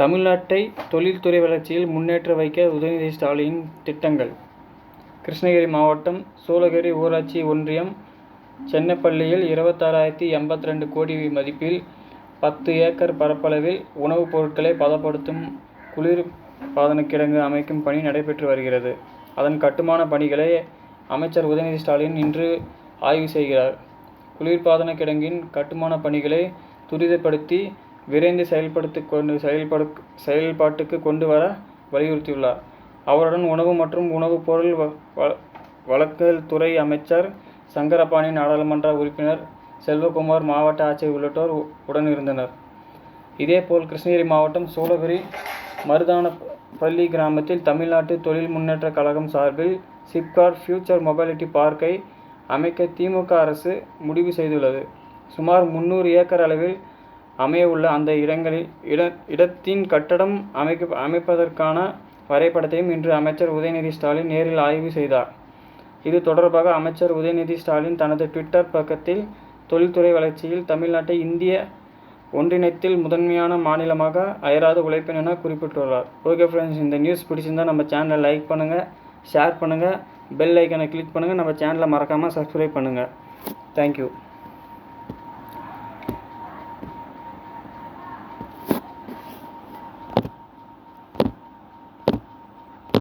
தமிழ்நாட்டை தொழில்துறை வளர்ச்சியில் முன்னேற்ற வைக்க உதயநிதி ஸ்டாலின் திட்டங்கள். கிருஷ்ணகிரி மாவட்டம் சூளகிரி ஊராட்சி ஒன்றியம் சென்னப்பள்ளியில் 26,082 கோடி மதிப்பில் 10 ஏக்கர் பரப்பளவில் உணவுப் பொருட்களை பதப்படுத்தும் குளிர்பாதன கிடங்கு அமைக்கும் பணி நடைபெற்று வருகிறது. அதன் கட்டுமான பணிகளை அமைச்சர் உதயநிதி ஸ்டாலின் இன்று ஆய்வு செய்கிறார். குளிர்பாதன கிடங்கின் கட்டுமான பணிகளை துரிதப்படுத்தி விரைந்து செயல்பாட்டுக்கு கொண்டு வர வலியுறுத்தியுள்ளார். அவருடன் உணவு மற்றும் உணவுப் பொருள் வழங்கல் துறை அமைச்சர் சங்கரபாணி, நாடாளுமன்ற உறுப்பினர் செல்வகுமார், மாவட்ட ஆட்சியர் உள்ளிட்டோர் உடனிருந்தனர். இதேபோல் கிருஷ்ணகிரி மாவட்டம் சூளகிரி மருதானப்பள்ளி கிராமத்தில் தமிழ்நாட்டு தொழில் முன்னேற்ற கழகம் சார்பில் சிப்காட் ஃபியூச்சர் மொபைலிட்டி பார்க்கை அமைக்க திமுக அரசு முடிவு செய்துள்ளது. சுமார் 300 ஏக்கர் அளவில் அமையவுள்ள அந்த இடத்தின் கட்டடம் அமைப்பதற்கான வரைபடத்தையும் இன்று அமைச்சர் உதயநிதி ஸ்டாலின் நேரில் ஆய்வு செய்தார். இது தொடர்பாக அமைச்சர் உதயநிதி ஸ்டாலின் தனது ட்விட்டர் பக்கத்தில் தொழில்துறை வளர்ச்சியில் தமிழ்நாட்டை இந்திய ஒன்றியத்தில் முதன்மையான மாநிலமாக அயராது உழைப்பேன் என குறிப்பிட்டுள்ளார். ஓகே ஃப்ரெண்ட்ஸ், இந்த நியூஸ் பிடிச்சிருந்தால் நம்ம சேனலை லைக் பண்ணுங்கள், ஷேர் பண்ணுங்கள், பெல் ஐக்கனை கிளிக் பண்ணுங்கள், நம்ம சேனலை மறக்காமல் சப்ஸ்கிரைப் பண்ணுங்கள். தேங்க்யூ.